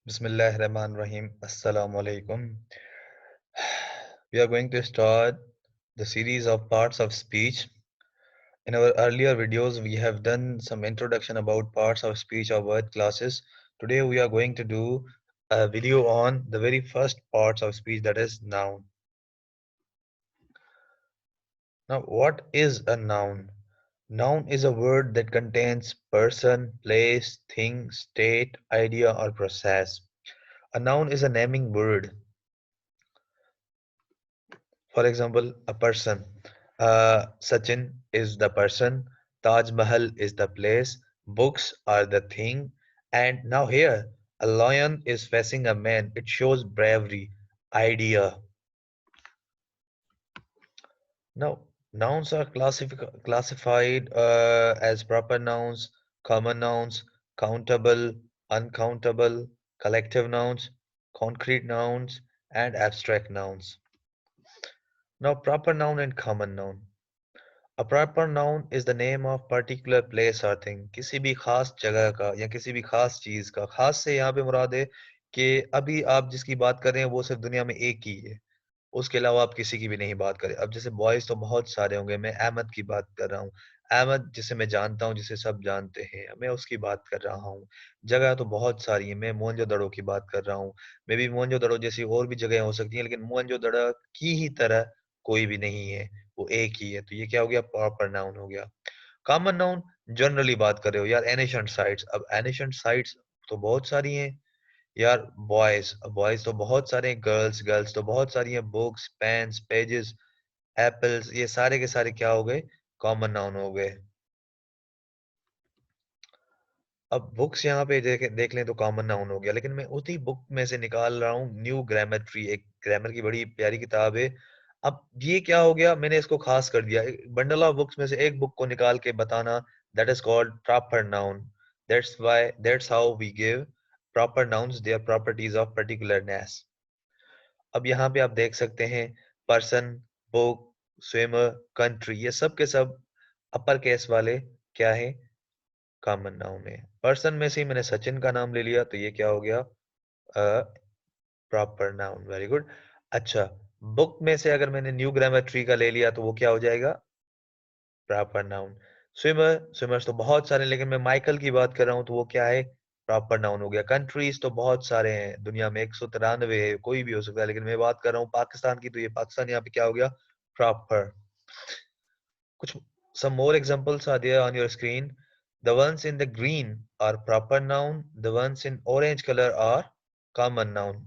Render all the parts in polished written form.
Bismillahirrahmanirrahim. Assalamu alaikum. We are going to start the series of parts of speech. In our earlier videos, we have done some introduction about parts of speech or word classes. Today, we are going to do a video on the very first parts of speech, that is noun. Now, what is a noun? Noun is a word that contains person, place, thing, state, idea, or process. A noun is a naming word. For example, a person. Sachin is the person. Taj Mahal is the place. Books are the thing. And now here, a lion is facing a man. It shows bravery, idea. Now, nouns are classified as proper nouns, common nouns, countable, uncountable, collective nouns, concrete nouns, and abstract nouns. Now, proper noun and common noun. A proper noun is the name of particular place or thing. किसी भी खास जगह का या किसी भी खास चीज का, खास से यहाँ पे मुराद है कि अभी आप जिसकी बात कर रहे हैं वो सिर्फ दुनिया में एक ही है, उसके अलावा आप किसी की भी नहीं बात करें। अब जैसे बॉयज तो बहुत सारे होंगे, मैं अहमद की बात कर रहा हूँ। अहमद जिसे मैं जानता हूँ, जिसे सब जानते हैं, मैं उसकी बात कर रहा हूँ। जगह तो बहुत सारी है, मैं मोहनजोदड़ो की बात कर रहा हूँ। मे बी मोहनजोदड़ो जैसी और भी जगह हो सकती हैं, लेकिन मोहनजोदड़ो की ही तरह कोई भी नहीं है, वो एक ही है। तो ये क्या हो गया? प्रॉपर नाउन हो गया। कॉमन नाउन, जनरली बात कर रहे हो यार, एनिशंट साइट्स। अब एनिशंट साइट्स तो बहुत सारी हैं यार। बॉयज, बॉयज तो बहुत सारे हैं। गर्ल्स, गर्ल्स तो बहुत सारी हैं। बुक्स, पेन्स, पेजेस, एप्पल्स, ये सारे के सारे क्या हो गए? कॉमन नाउन हो गए। अब बुक्स यहाँ पे देख लें तो कॉमन नाउन हो गया, लेकिन मैं उसी बुक में से निकाल रहा हूँ न्यू ग्रामर ट्री, एक ग्रामर की बड़ी प्यारी किताब है। अब ये क्या हो गया? मैंने इसको खास कर दिया। बंडल ऑफ बुक्स में से एक बुक को निकाल के बताना, that is called proper noun. That's how we give proper nouns their properties of particularness. अब यहाँ पे आप देख सकते हैं, पर्सन, बुक, स्विमर, कंट्री, ये सब के सब अपर केस वाले क्या है? कॉमन नाउन है। पर्सन में से ही मैंने सचिन का नाम ले लिया, तो ये क्या हो गया? Proper noun. Very good. अच्छा, बुक में से अगर मैंने न्यू ग्रामर ट्री का ले लिया तो वो क्या हो जाएगा? Proper noun. स्विमर, स्विमर्स तो बहुत सारे हैं, लेकिन मैं माइकल की बात कर रहा हूँ तो वो क्या है? प्रॉपर नाउन हो गया। कंट्रीज तो बहुत सारे हैं दुनिया में, 193 है, कोई भी हो सकता है, लेकिन मैं बात कर रहा हूँ पाकिस्तान की, तो ये पाकिस्तान यहाँ पे क्या हो गया? प्रॉपर। कुछ some more examples are there on your screen. The ones in the green are proper noun. The ones in orange color are common noun.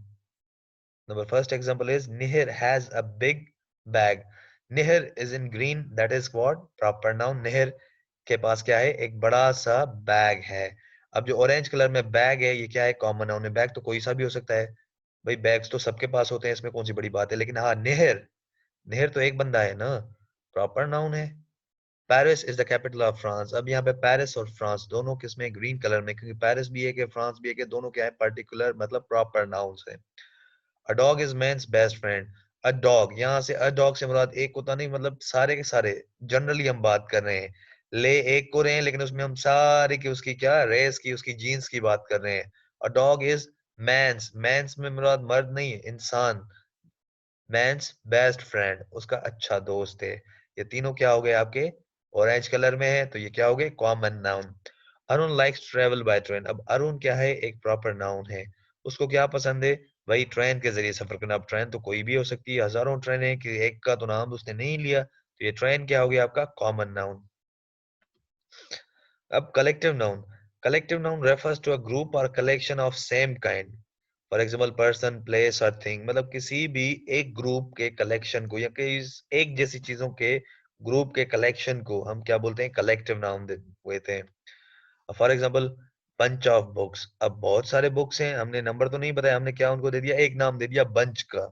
Number first example is Nihir has a big bag. Nihir is in green. That is what? Proper noun. Nihir के पास क्या है? एक बड़ा सा bag है। अब जो orange colour में बैग है, ये क्या है? कॉमन नाउन है। बैग तो कोई सा भी हो सकता है भाई, बैग्स तो सबके पास होते हैं, इसमें कौन सी बड़ी बात है। लेकिन हाँ, निहिर, निहिर तो एक बंदा है ना, प्रॉपर नाउन है। Paris is the capital of France. अब यहाँ पे पेरिस और फ्रांस दोनों किसमें? ग्रीन कलर में, क्योंकि पेरिस भी है कि फ्रांस भी है कि दोनों क्या है? पर्टिकुलर, मतलब प्रॉपर नाउन्स है। A dog is man's best friend. A dog, यहाँ से अ डॉग से मुराद एक होता नहीं, मतलब सारे के सारे, जनरली हम बात कर रहे हैं। ले एक को रहे हैं, लेकिन उसमें हम सारे की उसकी क्या रेस की, उसकी जीन्स की बात कर रहे हैं। A dog is man's, man's में मुराद मर्द नहीं है, इंसान। मैंस बेस्ट फ्रेंड, उसका अच्छा दोस्त है। ये तीनों क्या हो गए आपके? ऑरेंज कलर में है, तो ये क्या हो गए? Common noun. Arun likes travel by train. अब अरुण क्या है? एक प्रॉपर नाउन है। उसको क्या पसंद है? वही ट्रेन के जरिए सफर करना। अब ट्रेन तो कोई भी हो सकती है, हजारों ट्रेन है, कि एक का तो नाम उसने नहीं लिया, तो ये ट्रेन क्या हो गया आपका? Common noun. अब collective noun. Collective noun refers to a group और collection of same kind. For example person, place और थिंग, मतलब किसी भी एक ग्रुप के कलेक्शन को या किसी एक जैसी चीजों के ग्रुप के कलेक्शन को हम क्या बोलते हैं? कलेक्टिव नाउन देते हैं। For example, bunch of books. अब बहुत सारे बुक्स हैं, हमने नंबर तो नहीं बताया, हमने क्या उनको दे दिया? एक नाम दे दिया, बंच का।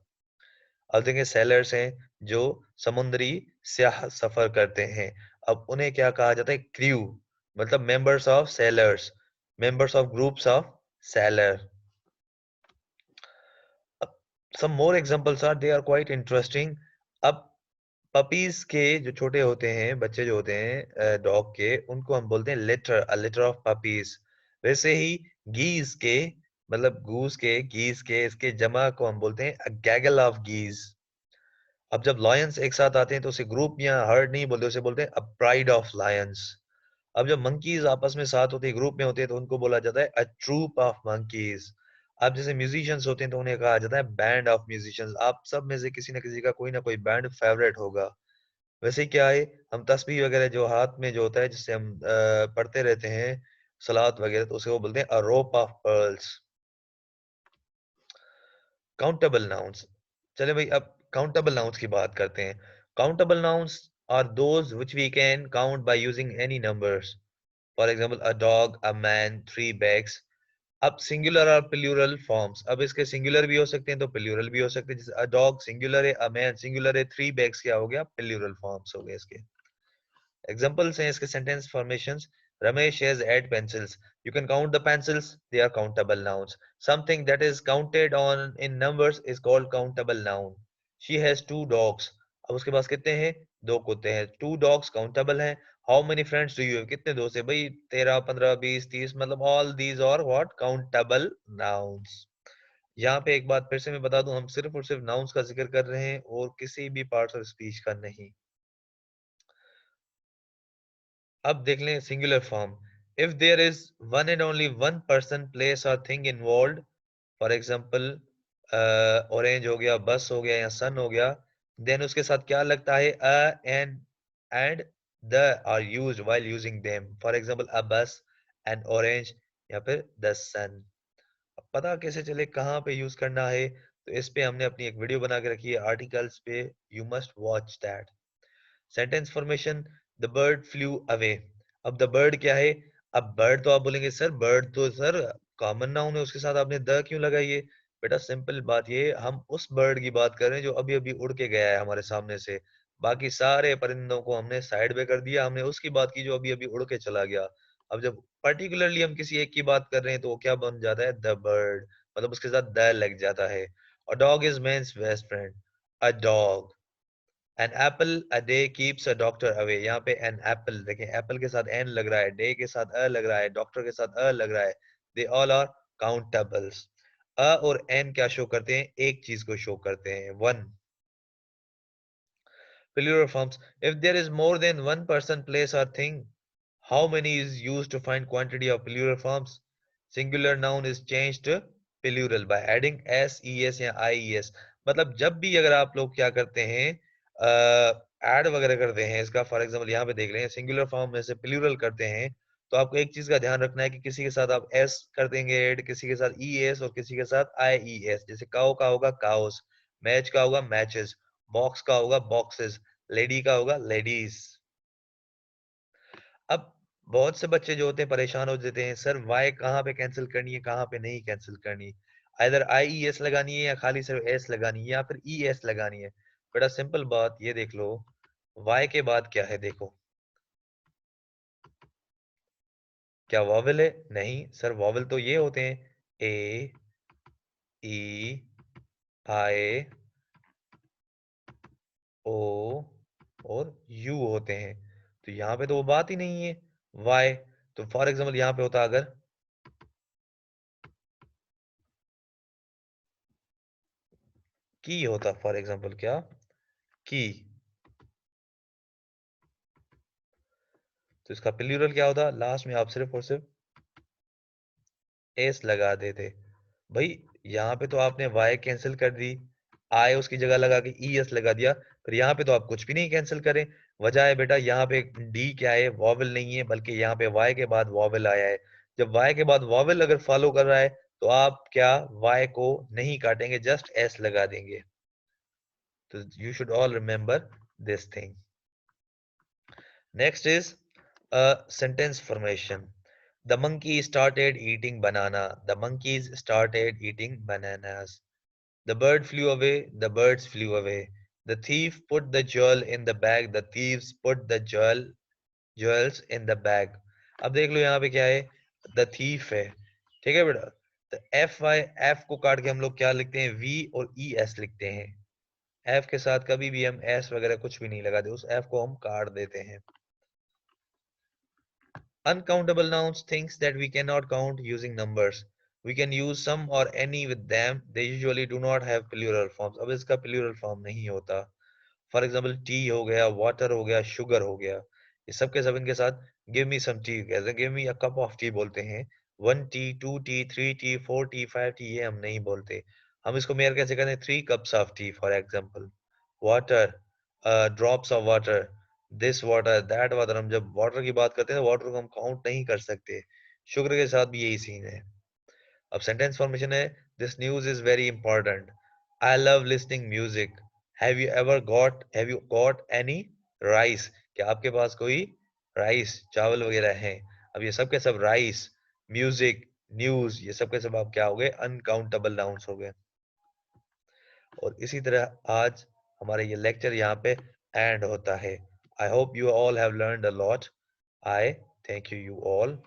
अब देखें, सेलर्स हैं जो समुद्री स्याह सफर करते हैं। अब उन्हें क्या कहा जाता है? क्रू, मतलब members of sellers, members of groups of seller. अब some more examples are they are quite interesting. अब पपीज के जो छोटे होते हैं, बच्चे जो होते हैं डॉग के, उनको हम बोलते हैं litre, a litre of puppies. वैसे ही गीज के मतलब गूस के, गीस के, इसके जमा को हम बोलते हैं अ गैगल ऑफ गीस। अब जब लायंस एक साथ आते हैं तो उसे ग्रुप या हर्ड नहीं बोलते, उसे बोलते हैं अ प्राइड ऑफ लायंस। अब जब मंकीज आपस में साथ होते हैं, ग्रुप में होते हैं, तो उनको बोला जाता है अ ट्रूप ऑफ मंकीज। अब जैसे म्यूजिशियंस होते हैं तो उन्हें कहा जाता है बैंड ऑफ म्यूजिशियंस। आप सब में से किसी न किसी का कोई ना कोई बैंड फेवरेट होगा। वैसे क्या है, हम तस्बीह वगैरह जो हाथ में जो होता है जिससे हम पढ़ते रहते हैं सलात वगैरह, तो उसे वो बोलते हैं a rope of pearls. Countable nouns. चले भाई अब काउंटेबल नाउन्स की बात करते हैं। Countable nouns are those which we can count by using any numbers. For example a dog, a man, three bags. अब सिंगुलर और प्लूरल फॉर्म्स, अब इसके सिंगुलर भी हो सकते हैं तो प्लूरल भी हो सकते हैं। जैसे अ डॉग सिंगुलर है, अ मैन सिंगुलर है, थ्री बैग्स क्या हो गया, प्लूरल फॉर्म्स हो गए इसके। Examples हैं इसके sentence formations. Ramesh has 8 pencils. You can count the pencils. They are countable nouns. Something that is counted on in numbers is called countable noun. She has 2 dogs. अब उसके पास कितने हैं, 2 कुत्ते हैं। 2 dogs countable हैं। How many friends do you have? कितने दोस्त हैं भाई, 13, 15, 20, 30, मतलब all these are what countable nouns. यहाँ पे एक बात फिर से मैं बता दूं, हम सिर्फ और सिर्फ नाउन्स का जिक्र कर रहे हैं और किसी भी पार्ट्स ऑफ स्पीच का नहीं। अब देख लें singular form. If there is one and only one person, place और thing involved, for example orange हो गया, बस हो गया या सन हो गया, देन उसके साथ क्या लगता है, a and the are used while using them. For example a bus, an orange, या फिर द सन। अब पता कैसे चले कहाँ पे यूज करना है, तो इस पे हमने अपनी एक वीडियो बना के रखी है आर्टिकल्स पे, you must watch that. Sentence formation, the bird flu away. अब द बर्ड क्या है, अब बर्ड तो आप बोलेंगे सर बर्ड तो सर कॉमन नाउन है, उसके साथ आपने द क्यों लगाई है। बेटा सिंपल बात ये, हम उस बर्ड की बात कर रहे हैं जो अभी अभी उड़ के गया है हमारे सामने से। बाकी सारे परिंदों को हमने साइड में कर दिया, हमने उसकी बात की जो अभी अभी उड़ के चला गया। अब जब पर्टिकुलरली हम किसी एक की बात कर रहे हैं तो वो क्या बन जाता है, द बर्ड, मतलब उसके साथ द लग जाता है। और dog is man's best friend, a dog. An apple a day keeps a doctor away. यहाँ पे एन एप्पल देखें, एप्पल के साथ एन लग रहा है, डे के साथ अ लग रहा है, डॉक्टर के साथ अ लग रहा है। They all are countables. A और एन क्या शो करते हैं, एक चीज को शो करते हैं, one. Plural forms. If there is more than one person, place or thing, how many is used to find quantity of plural forms? Singular noun is changed to plural by adding s, es या ies। मतलब जब भी अगर आप लोग क्या करते हैं, ऐड वगैरह करते हैं इसका, फॉर एग्जांपल यहाँ पे देख लें सिंगुलर फॉर्म में से प्लूरल करते हैं, तो आपको एक चीज का ध्यान रखना है कि किसी के साथ आप s कर देंगे ऐड, किसी के साथ es और किसी के साथ ies। जैसे काउ का होगा काउस, मैच का होगा मैचेस, बॉक्स का होगा बॉक्सेस, लेडी का होगा लेडीज। अब बहुत से बच्चे जो होते हैं परेशान हो जाते हैं, सर वाई कहाँ पे कैंसिल करनी है, कहाँ पे नहीं कैंसिल करनी, इधर आई ई एस लगानी है या खाली सिर्फ एस लगानी है या फिर ई एस लगानी है। बड़ा सिंपल बात ये देख लो, वाई के बाद क्या है देखो, क्या वॉवेल है, नहीं सर वॉवेल तो ये होते हैं, ए, ई, आई, ओ और यू होते हैं। तो यहाँ पे तो वो बात ही नहीं है, वाई। तो फॉर एग्जाम्पल यहाँ पे होता अगर की होता, फॉर एग्जाम्पल क्या, की, तो इसका प्लूरल क्या होता, लास्ट में आप सिर्फ और सिर्फ एस लगा देते। भाई यहाँ पे तो आपने वाई कैंसिल कर दी, आई उसकी जगह लगा के ई एस लगा दिया, फिर यहाँ पे तो आप कुछ भी नहीं कैंसिल करें। वजह है बेटा यहाँ पे डी क्या है, वॉवेल नहीं है, बल्कि यहाँ पे वाई के बाद वॉवेल आया है। जब वाई के बाद वॉवेल अगर फॉलो कर रहा है तो आप क्या वाई को नहीं काटेंगे, जस्ट एस लगा देंगे। तो you should all remember this thing. Next is a sentence formation. The monkey started eating banana. The monkeys started eating bananas. The bird flew away. The birds flew away. The thief put the jewel in the bag. The thieves put the jewels in the bag. अब देख लो यहाँ पे क्या है, the thief है, ठीक है बेटा। तो एफ वाई, एफ को काट के हम लोग क्या लिखते हैं, वी और ई एस लिखते हैं। एफ के साथ कभी भी हम एस वगैरह कुछ भी नहीं लगाते, उस एफ को हम काट देते हैं। Uncountable nouns, things that we cannot count using numbers. We can use some or any with them. They usually do not have plural forms. अब इसका plural form नहीं होता. फॉर एग्जाम्पल टी हो गया, वाटर हो गया, शुगर हो गया, ये सब के सब इनके साथ गिव मी सम टी कहते हैं, give me a cup of T बोलते हैं. 1 T, 2 T, 3 T, 4 T, 5 T ये हम नहीं बोलते. हम इसको मेयर कैसे करते हैं? 3 cups of T for example. Water, drops of water, this water, that water. हम जब वाटर की बात करते हैं तो वाटर को हम काउंट नहीं कर सकते. शुगर के साथ भी यही सीन है. अब सेंटेंस फॉर्मेशन है, this news is very important. I love listening music. Have you got any rice? क्या आपके पास कोई राइस, चावल वगैरह हैं? अब ये सब के सब राइस, म्यूजिक, न्यूज, ये सब के सब आप क्या हो गए? अनकाउंटेबल नाउन्स हो गए. और इसी तरह आज हमारा ये लेक्चर यहाँ पे एंड होता है. I hope you all have learned a lot. I thank you all.